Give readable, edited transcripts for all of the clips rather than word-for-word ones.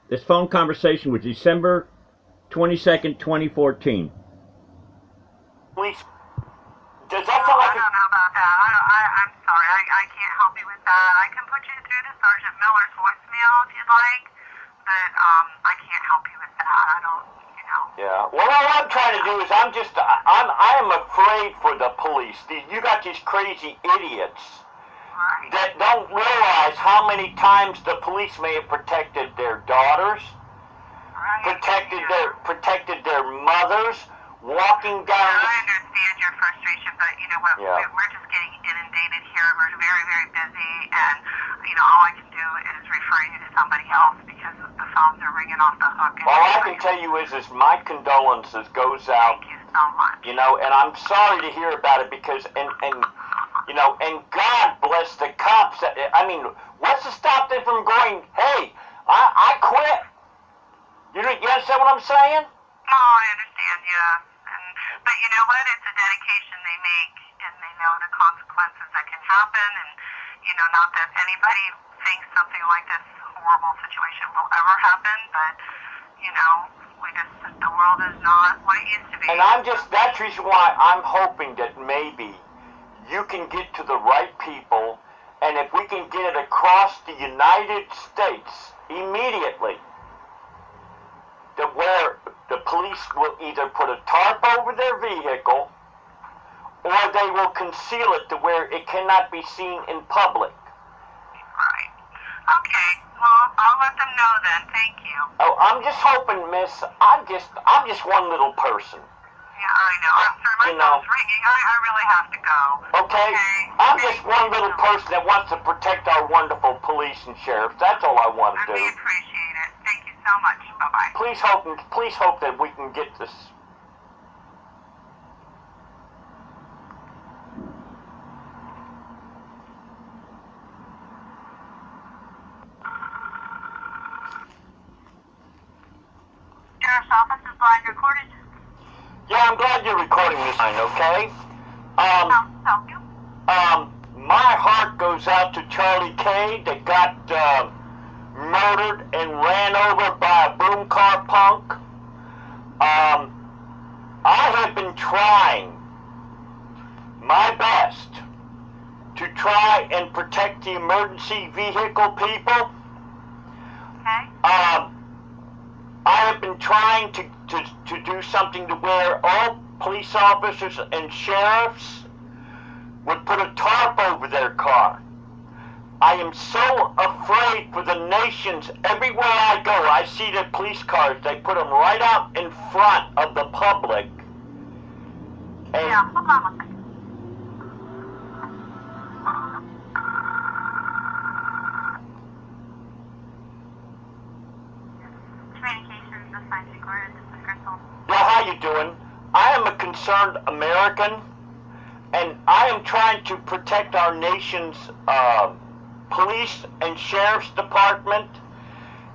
This phone conversation was December 22nd, 2014. Police. Does that sound like I don't know about that. I'm sorry. I can't help you with that. I can put you through to Sergeant Miller's voicemail if you'd like, but I can't help you with that. I don't, you know. Yeah. Well, all I'm trying to do is I am afraid for the police. You got these crazy idiots Right. that don't realize how many times the police may have protected their daughters, Right. protected their mothers, walking down. I understand your frustration, but you know what? Yeah. We're just getting inundated here. We're very, very busy, and you know all I can do is refer you to somebody else because the phones are ringing off the hook. All I can tell you is my condolences goes out. Thank you so much. You know, and I'm sorry to hear about it because and God bless the cops. I mean, what's to stop them from going? Hey, I quit. You understand what I'm saying? Oh, I understand, yeah. But you know what? It's a dedication they make, and they know the consequences that can happen, and, you know, not that anybody thinks something like this horrible situation will ever happen, but, you know, the world is not what it used to be. And that's the reason why I'm hoping that maybe you can get to the right people, and if we can get it across the United States immediately, that where the police will either put a tarp over their vehicle or they will conceal it to where it cannot be seen in public. Right. Okay. Well, I'll let them know then. Thank you. Oh, I'm just hoping, miss, I'm just one little person. Yeah, I know. I'm sorry, my phone's ringing. I really have to go. Okay? I'm just one little person that wants to protect our wonderful police and sheriffs. That's all I want to do. We appreciate it. Thank you so much. Bye-bye. Please hope that we can get this. Sheriff's office is live recorded. Yeah, I'm glad you're recording this line, okay? Help you? My heart goes out to Charlie K. that got murdered and ran over by a boom car punk. I have been trying my best to try and protect the emergency vehicle people. Okay. I have been trying to do something to where all police officers and sheriffs would put a tarp over their car. I am so afraid for the nations. Everywhere I go, I see the police cars. They put them right out in front of the public. And yeah, hold on one second. Communications assigned recorded. This is Crystal. well, how you doing? I am a concerned American, and I am trying to protect our nation's police and sheriff's department,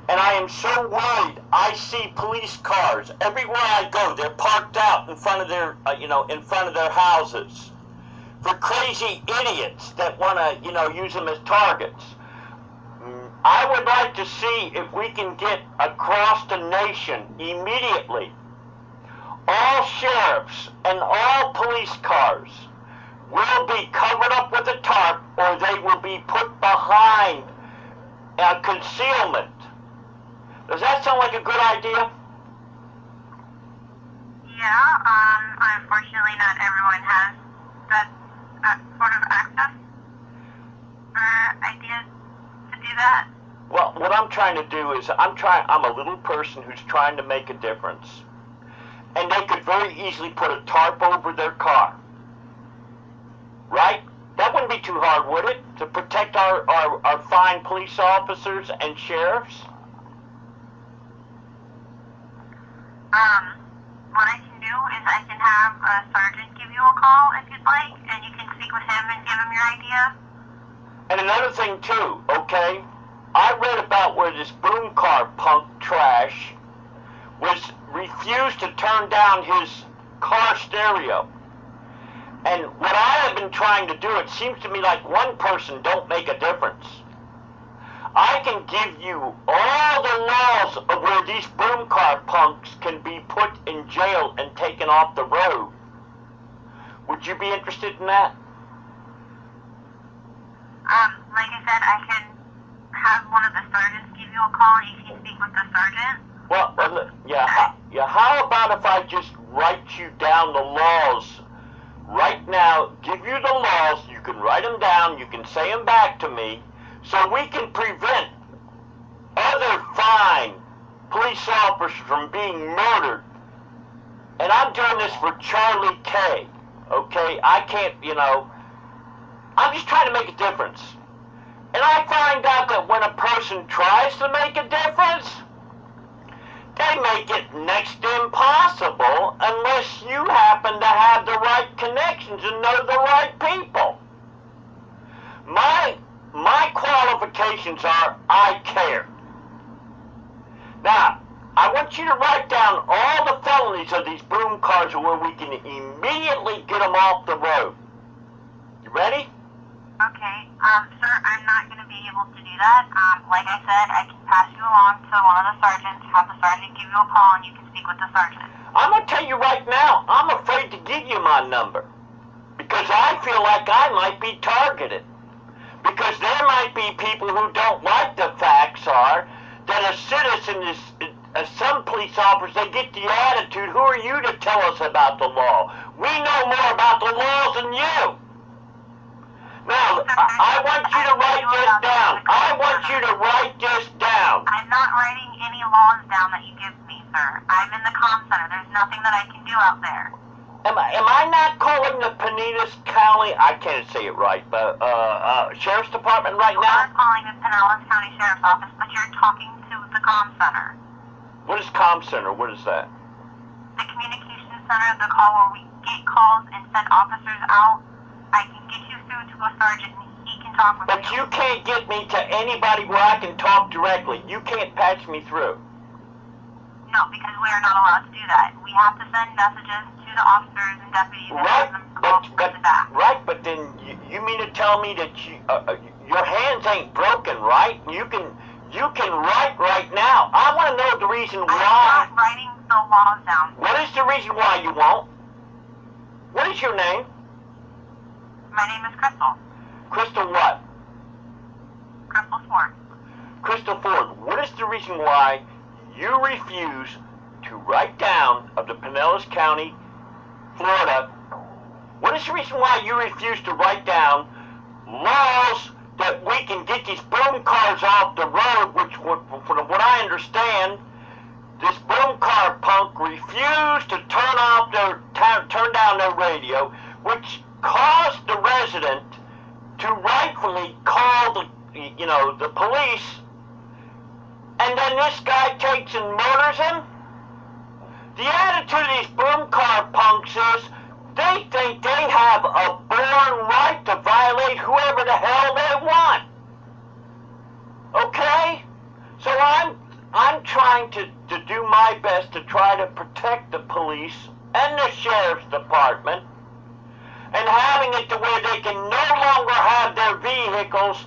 and I am so worried. I see police cars everywhere I go. They're parked out in front of their, in front of their houses for crazy idiots that want to, use them as targets. I would like to see if we can get across the nation immediately. All sheriffs and all police cars will be covered up with a tarp, or they will be put behind concealment. Does that sound like a good idea? Yeah, unfortunately not everyone has that sort of access or ideas to do that. Well, what I'm trying to do is I'm a little person who's trying to make a difference. And they could very easily put a tarp over their car. Right? That wouldn't be too hard, would it? To protect our fine police officers and sheriffs? What I can do is I can have a sergeant give you a call if you'd like, and you can speak with him and give him your idea. And another thing too, okay? I read about where this boom car punk trash refused to turn down his car stereo. And what I have been trying to do, it seems to me like one person don't make a difference. I can give you all the laws of where these boom car punks can be put in jail and taken off the road. Would you be interested in that? Like I said, I can have one of the sergeants give you a call and you can speak with the sergeant. Well, how about if I just write you down the laws right now, give you the laws, you can write them down, you can say them back to me, so we can prevent other fine police officers from being murdered. And I'm doing this for Charlie K. Okay? I can't, I'm just trying to make a difference. And I find out that when a person tries to make a difference, they make it next to impossible unless you happen to have the right connections and know the right people. My qualifications are I care. Now, I want you to write down all the felonies of these boom cars where we can immediately get them off the road. You ready? Okay, sir, I'm not going to be able to do that. Like I said, I can pass you along to one of the sergeants, have the sergeant give you a call, and you can speak with the sergeant. I'm going to tell you right now, I'm afraid to give you my number. Because I feel like I might be targeted. Because there might be people who don't like the facts are that a citizen is, some police officers, they get the attitude, who are you to tell us about the law? We know more about the laws than you. Now, I want you to write this down. I want you to write this down. I'm not writing any laws down that you give me, sir. I'm in the comm center. There's nothing that I can do out there. Am I not calling the Pinellas County, I can't say it right, but Sheriff's Department right You now? are calling the Pinellas County Sheriff's Office, but you're talking to the comm center. What is comm center? What is that? The communications center, the call where we get calls and send officers out. I can get you through to a sergeant and he can talk with But you. you can't get me to anybody where I can talk directly. You can't patch me through. No, because we are not allowed to do that. We have to send messages to the officers and deputies and have them call the back. But then you mean to tell me that your hands ain't broken, right? You can write right now. I want to know the reason why. I'm not writing the laws down. What is the reason why you won't? What is your name? My name is Crystal. Crystal what? Crystal Ford. Crystal Ford. What is the reason why you refuse to write down of the Pinellas County, Florida? What is the reason why you refuse to write down laws that we can get these boom cars off the road, which, from what I understand, this boom car punk refused to turn down their radio, which caused the resident to rightfully call the police, and then this guy takes and murders him? The attitude of these boom car punks is they think they have a born right to violate whoever the hell they want. Okay? So I'm trying to do my best to try to protect the police and the sheriff's department, and having it to where they can no longer have their vehicles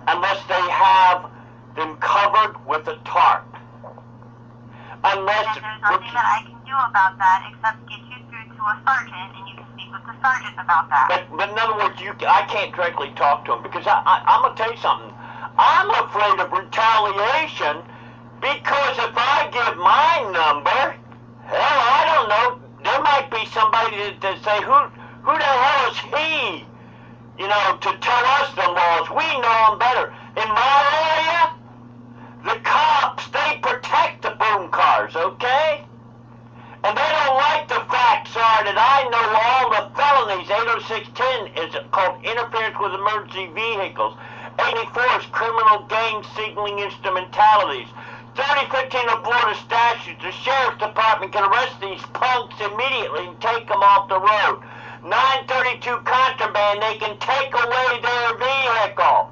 unless they have them covered with a tarp. Unless And there's nothing that I can do about that except get you through to a sergeant and you can speak with the sergeant about that. But in other words, I can't directly talk to him because I'm going to tell you something. I'm afraid of retaliation because if I give my number, hell, I don't know, there might be somebody that say, who the hell is he, to tell us the laws? We know them better. In my area, the cops, they protect the boom cars, okay? And they don't like the facts are that I know all the felonies. 80610 is called interference with emergency vehicles. 84 is criminal gang signaling instrumentalities. 3015 of Florida statutes, the sheriff's department can arrest these punks immediately and take them off the road. 932 contraband, they can take away their vehicle.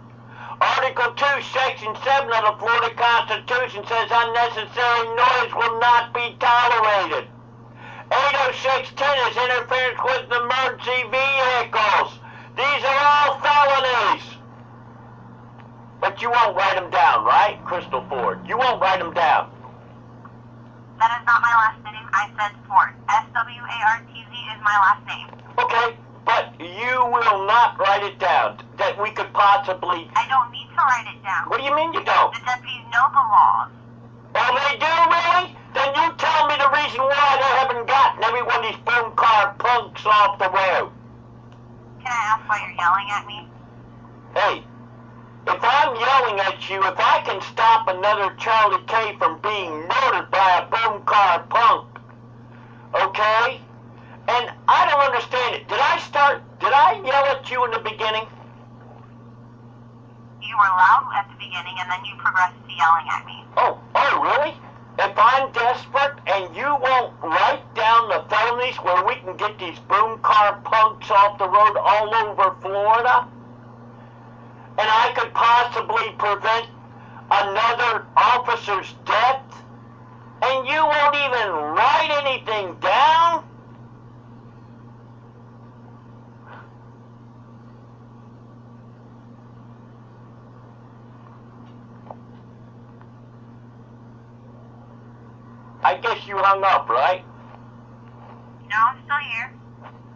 Article 2, Section 7 of the Florida Constitution says unnecessary noise will not be tolerated. 80610 is interference with emergency vehicles. These are all felonies. But you won't write them down, right, Crystal Ford? You won't write them down. That is not my last name. I said Ford. S-W-A-R-T-Z is my last name. Okay, but you will not write it down. That we could possibly... I don't need to write it down. What do you mean you don't? The deputies know the laws. Oh, they do, really? Then you tell me the reason why they haven't gotten every one of these boom car punks off the road. Can I ask why you're yelling at me? Hey, if I'm yelling at you, if I can stop another Charlie K from being murdered by a boom car punk, okay? And I don't understand it. Did I yell at you in the beginning? You were loud at the beginning, and then you progressed to yelling at me. Oh, really? If I'm desperate and you won't write down the felonies where we can get these boom car punks off the road all over Florida, and I could possibly prevent another officer's death, and you won't even write anything down? I guess you hung up, right? No, I'm still here.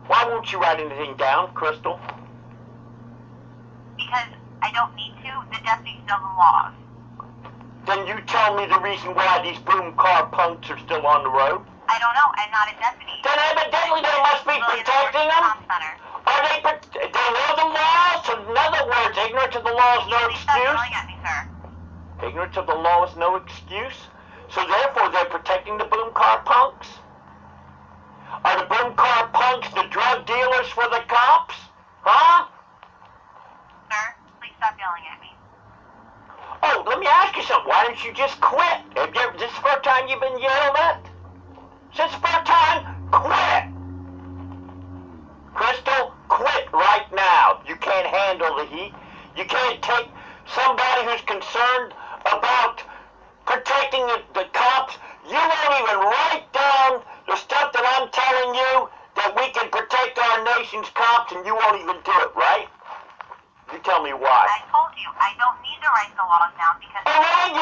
Why won't you write anything down, Crystal? Because I don't need to. The deputies know the laws. Then you tell me the reason why these boom car punks are still on the road? I don't know. I'm not a deputy. Then evidently they must be protecting them? Are they know the laws? So in other words, ignorance of the law is no Please stop excuse? yelling at me, sir. Ignorance of the law is no excuse? So therefore they're protecting the boom car punks? Are the boom car punks the drug dealers for the cops? Huh? Sir, please stop yelling at me. Oh, let me ask you something. Why don't you just quit? Is this the first time you've been yelled at? Since the first time, quit! Crystal, quit right now. You can't handle the heat. You can't take somebody who's concerned about protecting the cops. You won't even write down the stuff that I'm telling you that we can protect our nation's cops, and you won't even do it, right? You tell me why. I told you, I don't need to write the laws down because... Oh, really?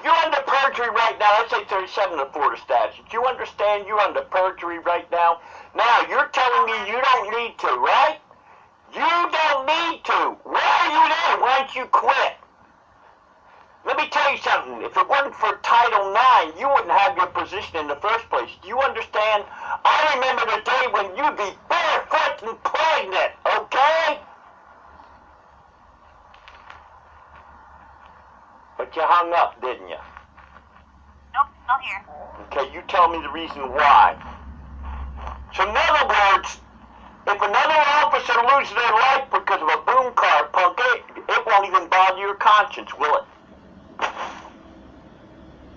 You're under perjury right now. Let's say 37 of the Florida statute. You understand you're under perjury right now? Now, you're telling me you don't need to, right? You don't need to. Why are you there? Why don't you quit? Let me tell you something. If it wasn't for Title IX, you wouldn't have your position in the first place. Do you understand? I remember the day when you'd be barefoot and pregnant, okay? But you hung up, didn't you? Nope, still here. Okay, you tell me the reason why. So in other words, if another officer loses their life because of a boom car punk, it won't even bother your conscience, will it?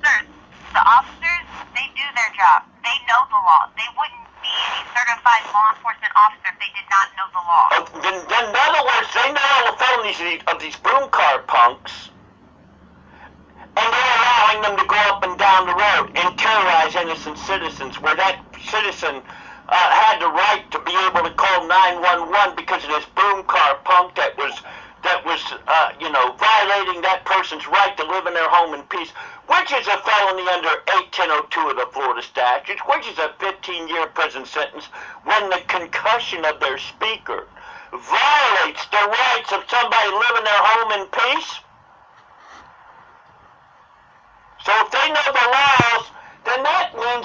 Sir, the officers, they do their job. They know the law. They wouldn't be a certified law enforcement officer if they did not know the law. Then in other words, they know all the felonies of these boom car punks, and they're allowing them to go up and down the road and terrorize innocent citizens, where that citizen had the right to be able to call 911 because of this boom car punk that was violating that person's right to live in their home in peace, which is a felony under 1802 of the Florida statutes, which is a 15-year prison sentence when the concussion of their speaker violates the rights of somebody living their home in peace. So if they know the law